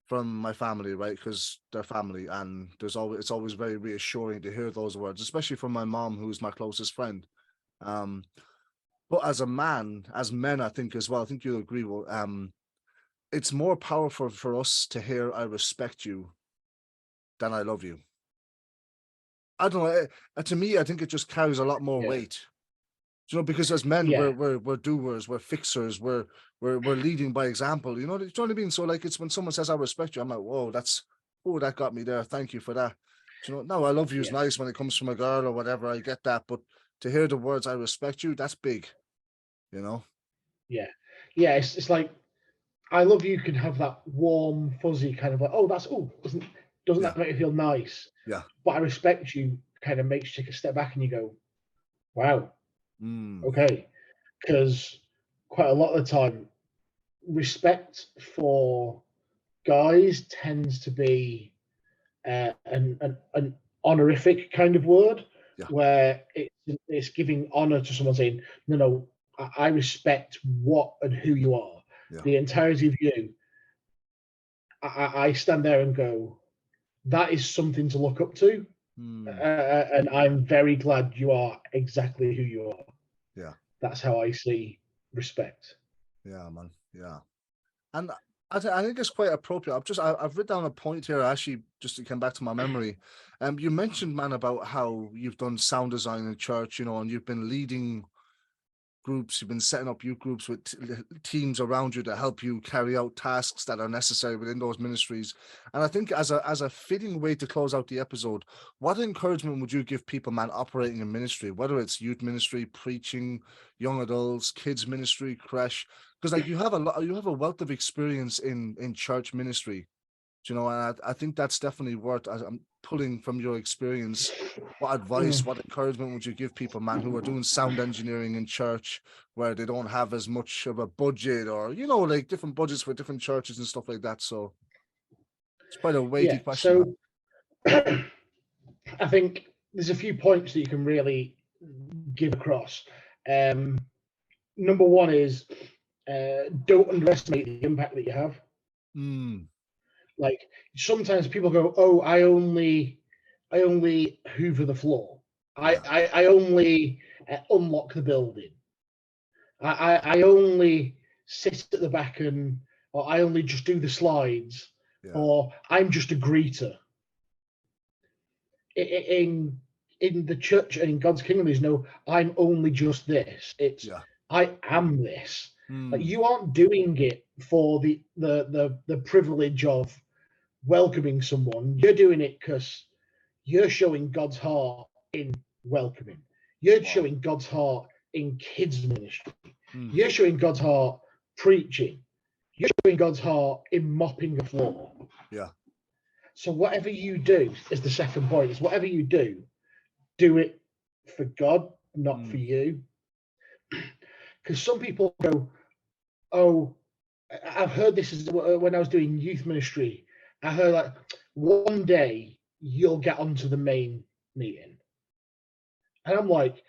from my family, right? Because they're family, and it's always very reassuring to hear those words, especially from my mom, who's my closest friend. But as a man, as men, I think as well, I think you'll agree. Well, it's more powerful for us to hear "I respect you" than "I love you." I don't know. To me, I think it just carries a lot more weight. Because as men, we're doers, we're fixers, we're leading by example. Do you know what I mean? So, like, it's when someone says "I respect you," I'm like, whoa, that got me there. Thank you for that. No, "I love you" is nice when it comes from a girl or whatever. I get that, but to hear the words "I respect you," that's big. Yeah, it's like "I love you" can have that warm, fuzzy kind of like, doesn't that make you feel nice? Yeah. But "I respect you" kind of makes you take a step back and you go, wow, okay, because quite a lot of the time, respect for guys tends to be an honorific kind of word, where it's giving honor to someone, saying, no, I respect what and who you are, the entirety of you. I stand there and go, that is something to look up to. And I'm very glad you are exactly who you are. Yeah. That's how I see respect. Yeah, man. Yeah. And I think it's quite appropriate. I've written down a point here, actually, just to come back to my memory. You mentioned, man, about how you've done sound design in church, and you've been leading groups, you've been setting up youth groups with teams around you to help you carry out tasks that are necessary within those ministries. And I think as a fitting way to close out the episode, what encouragement would you give people, man, operating in ministry, whether it's youth ministry, preaching, young adults, kids ministry, creche? Because like you have a wealth of experience in church ministry, and I think that's definitely worth. I'm pulling from your experience. What advice, what encouragement would you give people, man, who are doing sound engineering in church, where they don't have as much of a budget, or like different budgets for different churches and stuff like that? So it's quite a weighty question. So I think there's a few points that you can really give across. Number one is don't underestimate the impact that you have. Like sometimes people go, "Oh, I only hoover the floor. I only unlock the building. I only sit at the back or I only just do the slides, or I'm just a greeter." In the church and in God's kingdom, there's no "I'm only just this." It's I am this. Like you aren't doing it for the privilege of welcoming someone. You're doing it because you're showing God's heart in welcoming. You're showing God's heart in kids ministry. You're showing God's heart preaching. You're showing God's heart in mopping the floor. So whatever you do is the second point. Is whatever you do it for God, not for you. Because some people go, "Oh, I've heard this is when I was doing youth ministry. I heard like one day you'll get onto the main meeting." And I'm like,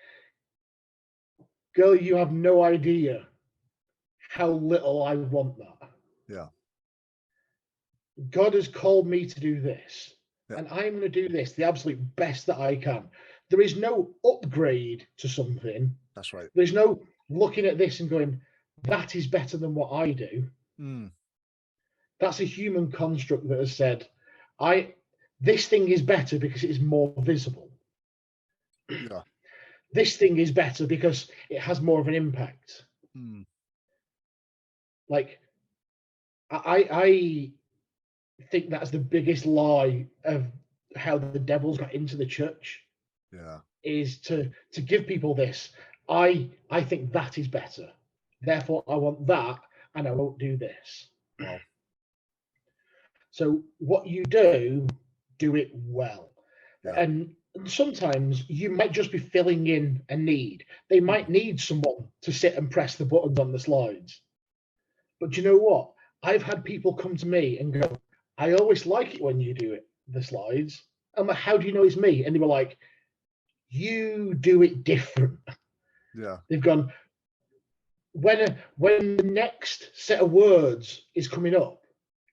"Girl, you have no idea how little I want that." God has called me to do this, and I'm going to do this the absolute best that I can. There is no upgrade to something. That's right. There's no looking at this and going, "That is better than what I do." That's a human construct that has said, this thing is better because it is more visible. This thing is better because it has more of an impact. Like, I think that's the biggest lie of how the devil's got into the church. Is to give people this. I think that is better. Therefore, I want that, and I won't do this. So what you do it well. And sometimes you might just be filling in a need. They might need someone to sit and press the buttons on the slides. But you know what? I've had people come to me and go, "I always like it when you do the slides." I'm like, "How do you know it's me?" And they were like, "You do it different." They've gone, when the next set of words is coming up,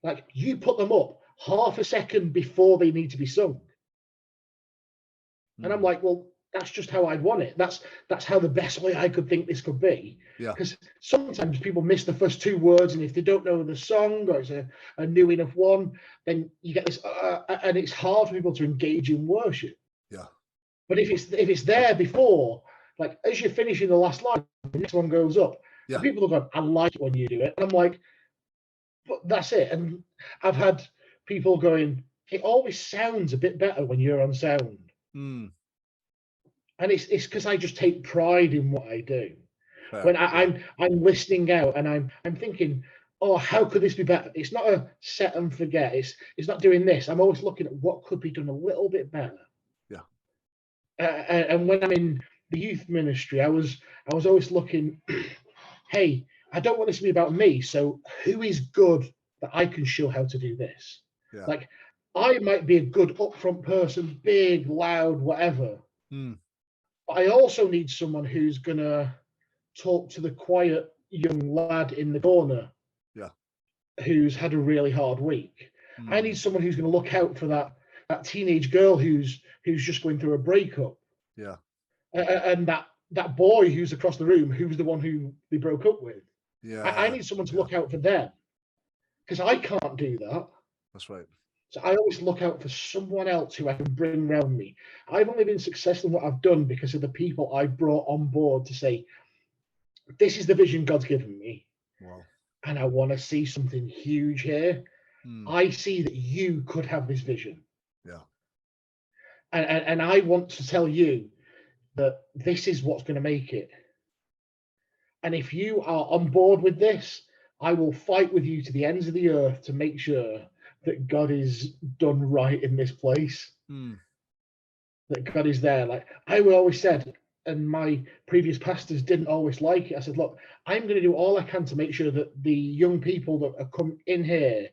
like you put them up half a second before they need to be sung. And I'm like, well, that's just how I'd want it. That's how the best way I could think this could be. Because sometimes people miss the first two words, and if they don't know the song or it's a new enough one, then you get this, and it's hard for people to engage in worship. But if it's there before, like as you're finishing the last line, the next one goes up. And people are going, "I like it when you do it." And I'm like, but that's it. And I've had people going, "It always sounds a bit better when you're on sound." And it's because I just take pride in what I do. When I'm listening out and I'm thinking, "Oh, how could this be better?" It's not a set and forget. It's not doing this. I'm always looking at what could be done a little bit better. And when I'm in the youth ministry, I was always looking, "Hey, I don't want this to be about me. So who is good that I can show how to do this?" Like I might be a good upfront person, big, loud, whatever. Mm. But I also need someone who's going to talk to the quiet young lad in the corner. Yeah. Who's had a really hard week. I need someone who's going to look out for that teenage girl who's just going through a breakup. Yeah. And that boy who's across the room, who's the one who they broke up with. Yeah. I need someone to look out for them, because I can't do that. That's right. So I always look out for someone else who I can bring around me. I've only been successful in what I've done because of the people I brought on board to say, this is the vision God's given me. Wow. And I want to see something huge here. I see that you could have this vision. Yeah. And I want to tell you that this is what's going to make it. And if you are on board with this, I will fight with you to the ends of the earth to make sure that God is done right in this place. That God is there. Like I always said, and my previous pastors didn't always like it. I said, look, I'm going to do all I can to make sure that the young people that are come in here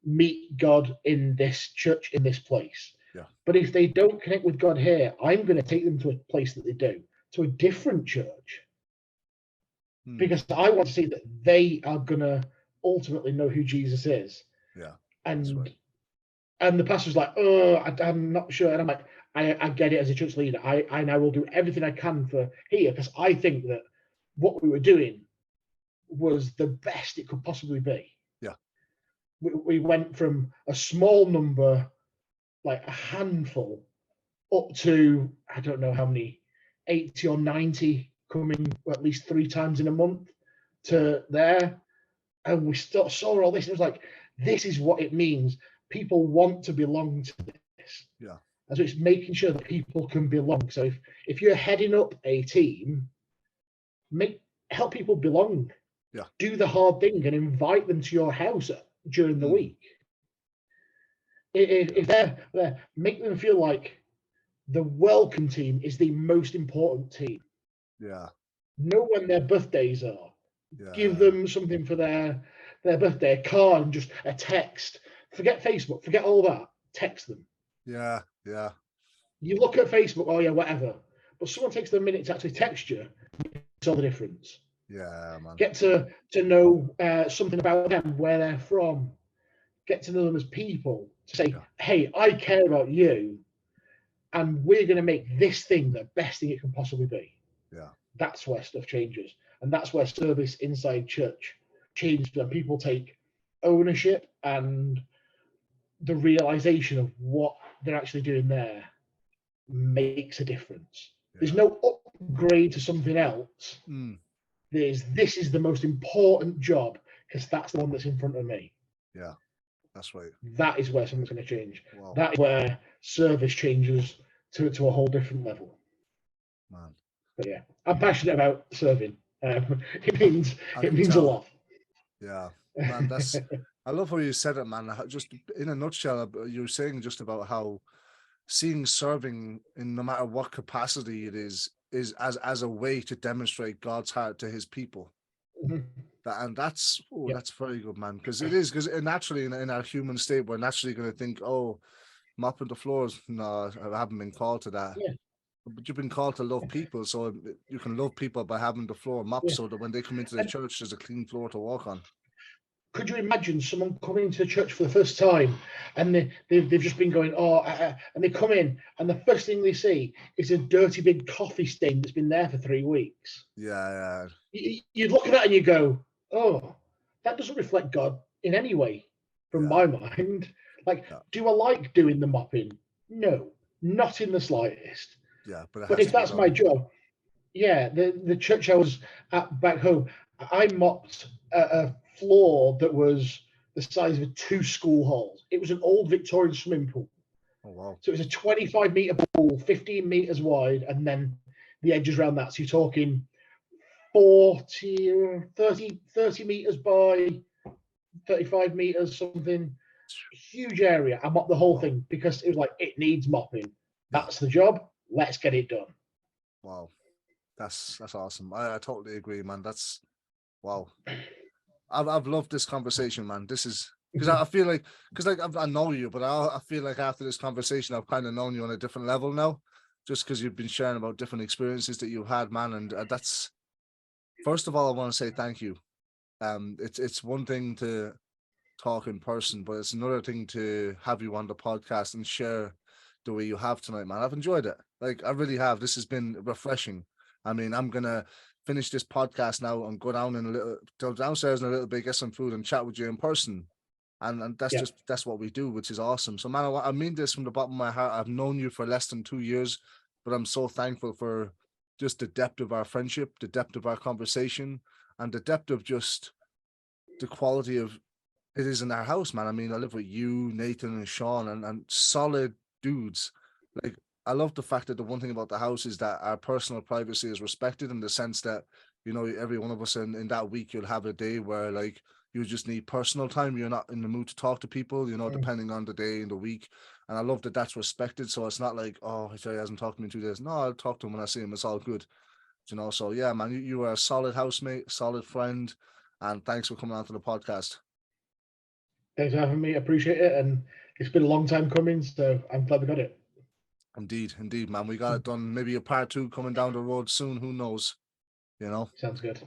meet God in this church, in this place. Yeah. But if they don't connect with God here, I'm going to take them to a place that they do, to a different church. Because I want to see that they are going to ultimately know who Jesus is. Yeah. And right. And the pastor's like, oh, I'm not sure. And I'm like, I get it as a church leader. I now will do everything I can for here, because I think that what we were doing was the best it could possibly be. Yeah. We went from a small number, like a handful, up to, I don't know how many, 80 or 90 coming at least 3 times in a month to there. And we still saw all this. It was like, this is what it means. People want to belong to this. Yeah. And so it's making sure that people can belong. So if you're heading up a team, help people belong. Yeah. Do the hard thing and invite them to your house during the week. If they're there, make them feel like the welcome team is the most important team. Yeah. Know when their birthdays are. Yeah. Give them something for their birthday, a card, and just a text. Forget Facebook, forget all that. Text them. Yeah. Yeah. You look at Facebook, oh yeah, whatever. But someone takes the minute to actually text you, it's all the difference. Yeah, man. Get to know something about them, where they're from. Get to know them as people. To say, hey, I care about you, and we're going to make this thing the best thing it can possibly be. Yeah. That's where stuff changes. And that's where service inside church changes, when people take ownership and the realization of what they're actually doing there makes a difference. Yeah. There's no upgrade to something else. This is the most important job, because that's the one that's in front of me. Yeah, that's right. That is where something's going to change. Wow. That is where service changes to a whole different level. Man. But yeah, I'm passionate about serving. It means a lot. Yeah, man, I love how you said it, man. Just in a nutshell, you were saying just about how seeing serving in no matter what capacity it is as a way to demonstrate God's heart to his people. That's very good, man, because naturally in our human state, we're naturally going to think, oh, mopping the floors. No, I haven't been called to that. Yeah. But you've been called to love people, so you can love people by having the floor mopped, so that when they come into the church, there's a clean floor to walk on. Could you imagine someone coming to church for the first time, and they've just been going, and they come in, and the first thing they see is a dirty big coffee stain that's been there for 3 weeks? Yeah. You'd look at that and you go, oh, that doesn't reflect God in any way, from my mind. Like, do I like doing the mopping? No, not in the slightest. Yeah, but if that's my job, the church I was at back home, I mopped a floor that was the size of 2 school halls. It was an old Victorian swimming pool. Oh, wow. So it was a 25-meter pool, 15 meters wide, and then the edges around that. So you're talking 40 or 30 meters by 35 meters, something. Huge area. I mopped the whole thing because it was like, it needs mopping. That's the job. Let's get it done. Wow. That's awesome. I totally agree, man. That's wow. I've loved this conversation, man. This is Because I feel like, I know you, but I feel like after this conversation, I've kind of known you on a different level now, just because you've been sharing about different experiences that you've had, man. And that's, first of all, I want to say thank you. It's one thing to talk in person, but it's another thing to have you on the podcast and share the way you have tonight, man. I've enjoyed it. Like, I really have. This has been refreshing. I mean, I'm gonna finish this podcast now and go downstairs in a little bit, get some food and chat with you in person. And that's that's what we do, which is awesome. So, man, I mean this from the bottom of my heart. I've known you for less than 2 years, but I'm so thankful for just the depth of our friendship, the depth of our conversation, and the depth of just the quality of it is in our house, man. I mean, I live with you, Nathan, and Sean, and solid dudes. Like, I love the fact that the one thing about the house is that our personal privacy is respected, in the sense that, you know, every one of us in that week, you'll have a day where, like, you just need personal time. You're not in the mood to talk to people, you know, depending on the day and the week. And I love that that's respected. So it's not like, oh, he hasn't talked to me in 2 days. No, I'll talk to him when I see him. It's all good. You know, so yeah, man, you are a solid housemate, solid friend. And thanks for coming on to the podcast. Thanks for having me. I appreciate it. And it's been a long time coming, so I'm glad we got it. Indeed, man. We got it done. Maybe a part 2 coming down the road soon. Who knows? You know? Sounds good.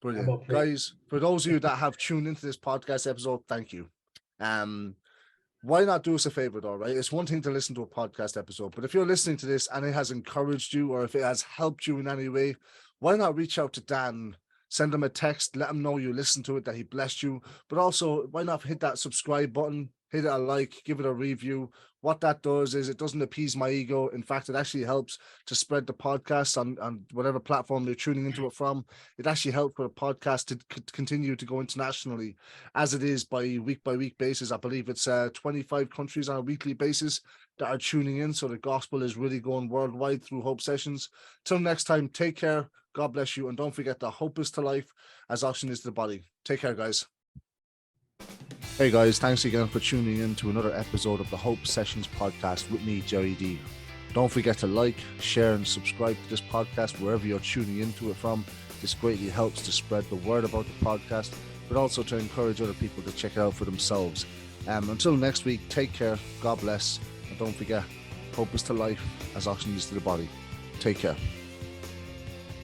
Brilliant. Guys, for those of you that have tuned into this podcast episode, thank you. Why not do us a favor though, right? It's one thing to listen to a podcast episode, but if you're listening to this and it has encouraged you, or if it has helped you in any way, why not reach out to Dan? Send him a text, let him know you listened to it, that he blessed you. But also, why not hit that subscribe button, hit it a like, give it a review. What that does is it doesn't appease my ego. In fact, it actually helps to spread the podcast on whatever platform they're tuning into it from. It actually helps for the podcast to continue to go internationally, as it is by week basis. I believe it's 25 countries on a weekly basis that are tuning in. So the gospel is really going worldwide through Hope Sessions. Till next time, take care. God bless you. And don't forget that hope is to life as oxygen is to the body. Take care, guys. Hey guys, thanks again for tuning in to another episode of the Hope Sessions podcast with me, Jerry D. Don't forget to like, share, and subscribe to this podcast wherever you're tuning into it from. This greatly helps to spread the word about the podcast, but also to encourage other people to check it out for themselves. Until next week, take care, God bless, and don't forget, hope is to life as oxygen is to the body. Take care.